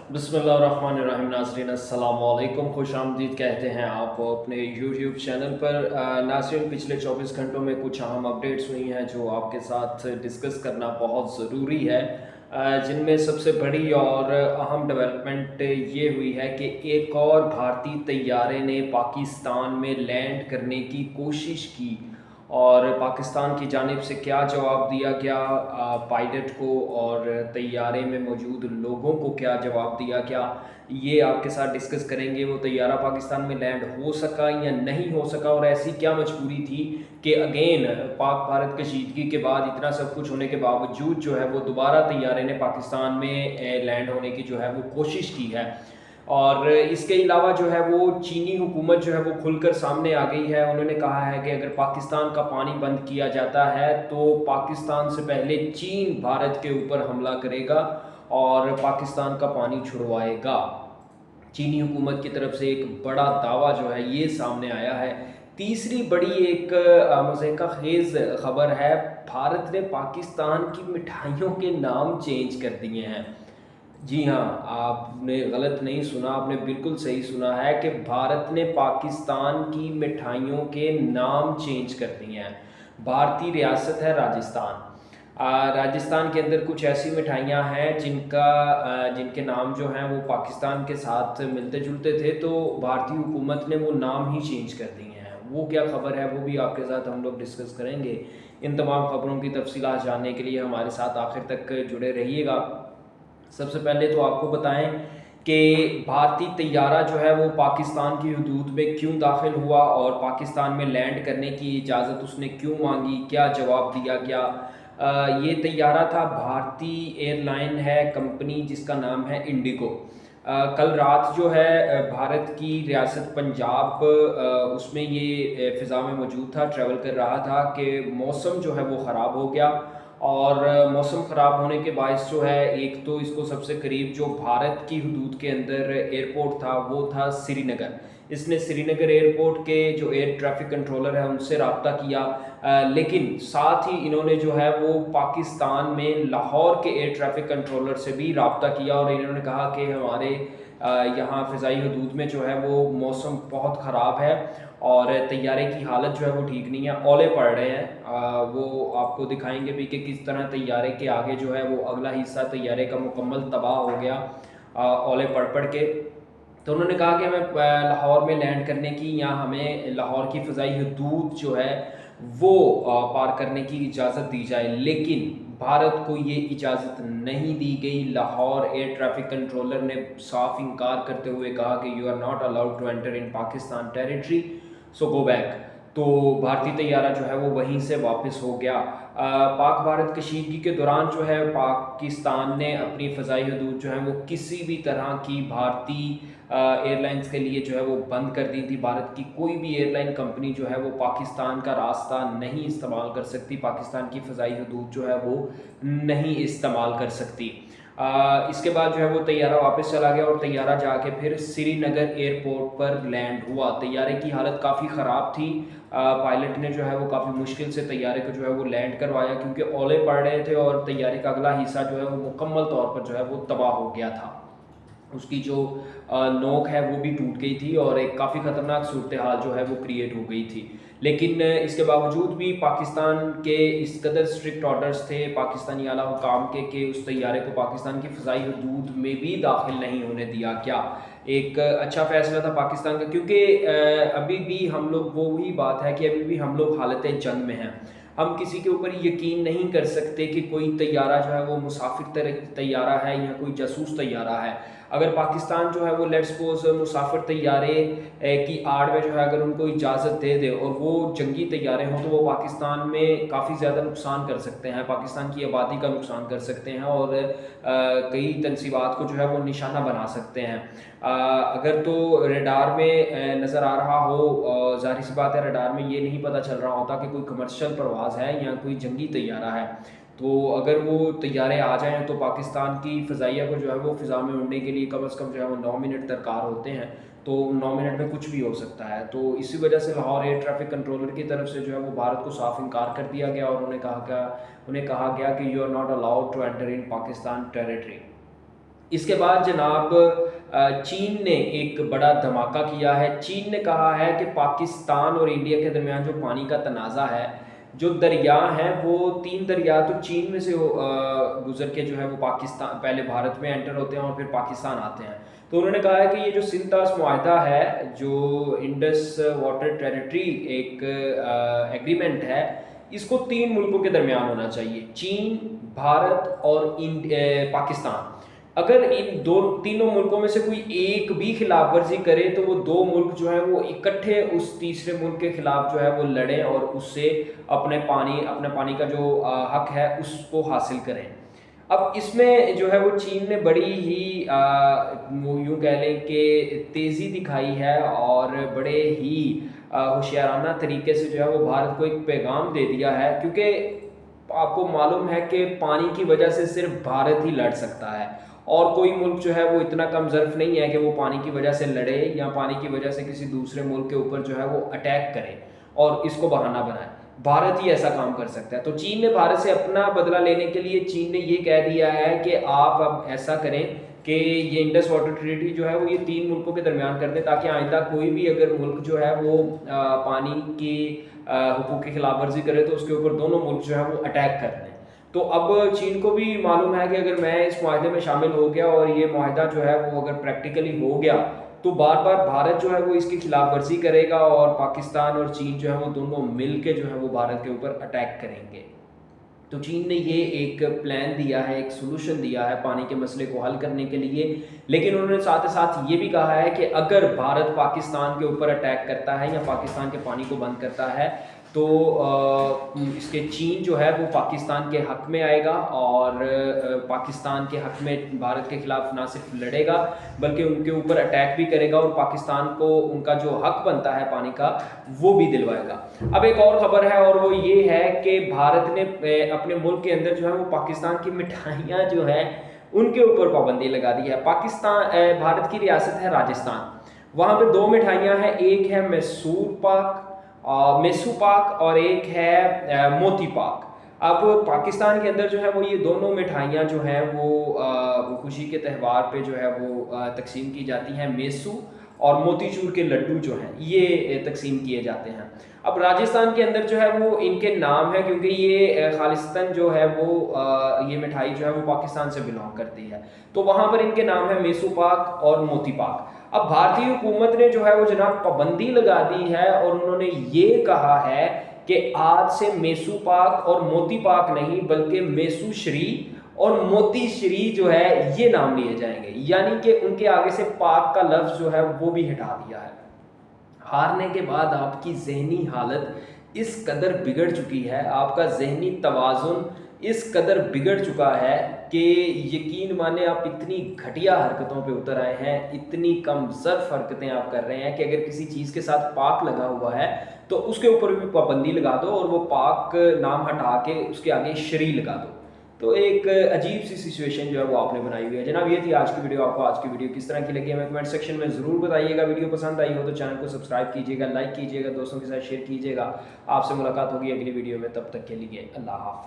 बिस्मिल्लाहिर्रहमानिर्रहीम। नाज़रीन अस्सलाम वालेकुम, खुश आमदीद कहते हैं आपको अपने यूट्यूब चैनल पर। नाज़रीन, पिछले 24 घंटों में कुछ अहम अपडेट्स हुई हैं जो आपके साथ डिस्कस करना बहुत ज़रूरी है। जिनमें सबसे बड़ी और अहम डेवलपमेंट ये हुई है कि एक और भारतीय तैयारे ने पाकिस्तान में लैंड करने की कोशिश की और पाकिस्तान की जानिब से क्या जवाब दिया गया पायलट को, और तैयारे में मौजूद लोगों को क्या जवाब दिया गया, ये आपके साथ डिस्कस करेंगे। वो तैयारा पाकिस्तान में लैंड हो सका या नहीं हो सका, और ऐसी क्या मजबूरी थी कि अगेन पाक भारत कशीदगी के बाद इतना सब कुछ होने के बावजूद जो है वो दोबारा तैयारे ने पाकिस्तान में लैंड होने की जो है वो कोशिश की है। और इसके अलावा जो है वो चीनी हुकूमत जो है वो खुलकर सामने आ गई है। उन्होंने कहा है कि अगर पाकिस्तान का पानी बंद किया जाता है तो पाकिस्तान से पहले चीन भारत के ऊपर हमला करेगा और पाकिस्तान का पानी छुड़वाएगा। चीनी हुकूमत की तरफ से एक बड़ा दावा जो है ये सामने आया है। तीसरी बड़ी एक मज़ीक़ा खेज़ खबर है, भारत ने पाकिस्तान की मिठाइयों के नाम चेंज कर दिए हैं। जी हाँ, आपने गलत नहीं सुना, आपने बिल्कुल सही सुना है कि भारत ने पाकिस्तान की मिठाइयों के नाम चेंज कर दिए हैं। भारतीय रियासत है राजस्थान। राजस्थान के अंदर कुछ ऐसी मिठाइयाँ हैं जिनके नाम जो हैं वो पाकिस्तान के साथ मिलते जुलते थे, तो भारतीय हुकूमत ने वो नाम ही चेंज कर दिए हैं। वो क्या खबर है वो भी आपके साथ हम लोग डिस्कस करेंगे। इन तमाम खबरों की तफसीलात जानने के लिए हमारे साथ आखिर तक जुड़े रहिएगा। सबसे पहले तो आपको बताएं कि भारतीय तैयारा जो है वो पाकिस्तान की हदूद में क्यों दाखिल हुआ और पाकिस्तान में लैंड करने की इजाज़त उसने क्यों मांगी, क्या जवाब दिया गया। ये तैयारा था, भारतीय एयरलाइन है कंपनी जिसका नाम है इंडिगो। कल रात जो है भारत की रियासत पंजाब उसमें ये फ़िज़ा में मौजूद था, ट्रैवल कर रहा था कि मौसम जो है वो ख़राब हो गया। और मौसम ख़राब होने के बायस जो है, एक तो इसको सबसे करीब जो भारत की हदूद के अंदर एयरपोर्ट था वो था श्रीनगर। इसने श्रीनगर एयरपोर्ट के जो एयर ट्रैफिक कंट्रोलर है उनसे रब्ता किया, लेकिन साथ ही इन्होंने जो है वो पाकिस्तान में लाहौर के एयर ट्रैफिक कंट्रोलर से भी रब्ता किया और इन्होंने कहा कि हमारे यहाँ फ़िज़ाई हदूद में जो है वो मौसम बहुत ख़राब है और तैयारे की हालत जो है वो ठीक नहीं है, ओले पड़ रहे हैं। वो आपको दिखाएंगे भी कि किस तरह तैयारे के आगे जो है वो अगला हिस्सा तैयारे का मुकम्मल तबाह हो गया ओले पड़ पड़ के। तो उन्होंने कहा कि हमें लाहौर में लैंड करने की या हमें लाहौर की फ़िज़ाई हदूद जो है वो पार करने की इजाज़त दी जाए, लेकिन भारत को ये इजाज़त नहीं दी गई। लाहौर एयर ट्रैफिक कंट्रोलर ने साफ इनकार करते हुए कहा कि you are not allowed to enter in Pakistan territory, so go back. तो भारतीय तैयारा जो है वो वहीं से वापस हो गया। पाक भारत कशीदगी के दौरान जो है पाकिस्तान ने अपनी फ़िज़ाई हदूद जो है वो किसी भी तरह की भारतीय एयरलाइंस के लिए जो है वो बंद कर दी थी। भारत की कोई भी एयरलाइन कंपनी जो है वो पाकिस्तान का रास्ता नहीं इस्तेमाल कर सकती, पाकिस्तान की फ़िज़ाई हदूद जो है वो नहीं इस्तेमाल कर सकती। इसके बाद जो है वो तैयारा वापस चला गया और तैयारा जाके फिर श्रीनगर एयरपोर्ट पर लैंड हुआ। तैयारे की हालत काफ़ी ख़राब थी। पायलट ने जो है वो काफ़ी मुश्किल से तैयारे को जो है वो लैंड करवाया क्योंकि ओले पड़ रहे थे और तैयारे का अगला हिस्सा जो है वो मुकम्मल तौर पर जो है वो तबाह हो गया था। उसकी जो नोक है वो भी टूट गई थी और एक काफ़ी ख़तरनाक सूरत हाल जो है वो क्रिएट हो गई थी। लेकिन इसके बावजूद भी पाकिस्तान के इस कदर स्ट्रिक्ट ऑर्डर्स थे पाकिस्तानी आला हुकाम के कि उस तैयारे को पाकिस्तान की फ़िज़ाई हदूद में भी दाखिल नहीं होने दिया गया। एक अच्छा फ़ैसला था पाकिस्तान का, क्योंकि अभी भी हम लोग, वो ही बात है कि अभी भी हम लोग हालत जंग में हैं। हम किसी के ऊपर यकीन नहीं कर सकते कि कोई तैयारा जो है वो मुसाफिर तैयारा है या कोई जासूस तैयारा है। अगर पाकिस्तान जो है वो लेट्स सपोज मुसाफिर तैयारे की आड़ में जो है अगर उनको इजाज़त दे दे और वो जंगी तैयारे हों तो वो पाकिस्तान में काफ़ी ज़्यादा नुकसान कर सकते हैं, पाकिस्तान की आबादी का नुकसान कर सकते हैं और कई तनसीबात को जो है वो निशाना बना सकते हैं। अगर तो रडार में नज़र आ रहा हो, ज़ाहिर सी बात है रडार में ये नहीं पता चल रहा होता कि कोई कमर्शियल परवाज़ है या कोई जंगी तैयारा है, तो अगर वो तैयारे आ जाएँ तो पाकिस्तान की फ़िज़ाइया को जो है वो फ़िज़ा में उड़ने के लिए कम से कम जो है वो 9 मिनट दरकार होते हैं। तो 9 मिनट में कुछ भी हो सकता है। तो इसी वजह से लाहौर एयर ट्रैफिक कंट्रोलर की तरफ से जो है वो भारत को साफ इनकार कर दिया गया और उन्हें कहा गया कि you are not allowed to enter in Pakistan territory. اس کے بعد جناب چین نے ایک بڑا دھماکہ کیا ہے. چین نے کہا ہے کہ پاکستان اور انڈیا کے درمیان جو پانی کا تنازع ہے، جو دریا ہیں وہ 3 دریا تو چین میں سے گزر کے جو ہے وہ پاکستان پہلے بھارت میں انٹر ہوتے ہیں اور پھر پاکستان آتے ہیں. تو انہوں نے کہا ہے کہ یہ جو سندھ طاس معاہدہ ہے، جو انڈس واٹر ٹیریٹری ایک ایگریمنٹ ہے، اس کو 3 ملکوں کے درمیان ہونا چاہیے، چین، بھارت اور پاکستان. اگر ان تینوں ملکوں میں سے کوئی ایک بھی خلاف ورزی کرے تو وہ 2 ملک جو ہیں وہ اکٹھے اس تیسرے ملک کے خلاف جو ہے وہ لڑیں اور اس سے اپنے پانی کا جو حق ہے اس کو حاصل کریں. اب اس میں جو ہے وہ چین نے بڑی ہی یوں کہہ لیں کہ تیزی دکھائی ہے اور بڑے ہی ہوشیارانہ طریقے سے جو ہے وہ بھارت کو ایک پیغام دے دیا ہے، کیونکہ آپ کو معلوم ہے کہ پانی کی وجہ سے صرف بھارت ہی لڑ سکتا ہے اور کوئی ملک جو ہے وہ اتنا کم ظرف نہیں ہے کہ وہ پانی کی وجہ سے لڑے یا پانی کی وجہ سے کسی دوسرے ملک کے اوپر جو ہے وہ اٹیک کرے اور اس کو بہانہ بنائے. بھارت ہی ایسا کام کر سکتا ہے. تو چین نے بھارت سے اپنا بدلہ لینے کے لیے چین نے یہ کہہ دیا ہے کہ آپ اب ایسا کریں کہ یہ انڈس واٹر ٹریٹی جو ہے وہ یہ 3 ملکوں کے درمیان کر دیں، تاکہ آئندہ کوئی بھی اگر ملک جو ہے وہ پانی کی حقوق کی خلاف ورزی کرے تو اس کے اوپر دونوں ملک جو ہے وہ اٹیک کر دیں. تو اب چین کو بھی معلوم ہے کہ اگر میں اس معاہدے میں شامل ہو گیا اور یہ معاہدہ جو ہے وہ اگر پریکٹیکلی ہو گیا تو بار بار بھارت جو ہے وہ اس کی خلاف ورزی کرے گا اور پاکستان اور چین جو ہے وہ دونوں مل کے جو ہے وہ بھارت کے اوپر اٹیک کریں گے. تو چین نے یہ ایک پلان دیا ہے، ایک سولوشن دیا ہے پانی کے مسئلے کو حل کرنے کے لیے، لیکن انہوں نے ساتھ ساتھ یہ بھی کہا ہے کہ اگر بھارت پاکستان کے اوپر اٹیک کرتا ہے یا پاکستان کے پانی کو بند کرتا ہے تو اس کے چین جو ہے وہ پاکستان کے حق میں آئے گا اور پاکستان کے حق میں بھارت کے خلاف نہ صرف لڑے گا بلکہ ان کے اوپر اٹیک بھی کرے گا اور پاکستان کو ان کا جو حق بنتا ہے پانی کا وہ بھی دلوائے گا. اب ایک اور خبر ہے اور وہ یہ ہے کہ بھارت نے اپنے ملک کے اندر جو ہے وہ پاکستان کی مٹھائیاں جو ہیں ان کے اوپر پابندی لگا دی ہے. بھارت کی ریاست ہے راجستھان، وہاں پہ 2 مٹھائیاں ہیں، ایک ہے میسو پاک اور ایک ہے موتی پاک. اب پاکستان کے اندر جو ہے وہ یہ دونوں مٹھائیاں جو ہیں وہ خوشی کے تہوار پہ جو ہے وہ تقسیم کی جاتی ہیں. میسو اور موتی چور کے لڈو جو ہیں یہ تقسیم کیے جاتے ہیں. اب راجستھان کے اندر جو ہے وہ ان کے نام ہے کیونکہ یہ خالصتاً جو ہے وہ یہ مٹھائی جو ہے وہ پاکستان سے بلانگ کرتی ہے، تو وہاں پر ان کے نام ہے میسو پاک اور موتی پاک. اب بھارتی حکومت نے جو ہے وہ جناب پابندی لگا دی ہے اور انہوں نے یہ کہا ہے کہ آج سے میسو پاک اور موتی پاک نہیں بلکہ میسو شری اور موتی شری جو ہے یہ نام لیے جائیں گے، یعنی کہ ان کے آگے سے پاک کا لفظ جو ہے وہ بھی ہٹا دیا ہے. ہارنے کے بعد آپ کی ذہنی حالت اس قدر بگڑ چکی ہے، آپ کا ذہنی توازن اس قدر بگڑ چکا ہے کہ یقین مانے آپ اتنی گھٹیا حرکتوں پہ اتر آئے ہیں، اتنی کم ظرف حرکتیں آپ کر رہے ہیں کہ اگر کسی چیز کے ساتھ پاک لگا ہوا ہے تو اس کے اوپر بھی پابندی لگا دو اور وہ پاک نام ہٹا کے اس کے آگے شری لگا دو. تو ایک عجیب سی سچویشن جو ہے وہ آپ نے بنائی ہوئی ہے. جناب یہ تھی آج کی ویڈیو. آپ کو آج کی ویڈیو کس طرح کی لگی ہمیں کمنٹ سیکشن میں ضرور بتائیے گا. ویڈیو پسند آئی ہو تو چینل کو سبسکرائب کیجیے گا، لائک کیجیے گا، دوستوں کے ساتھ شیئر کیجیے گا. آپ سے ملاقات ہوگی اگلی ویڈیو میں، تب تک کے لیے اللہ حافظ.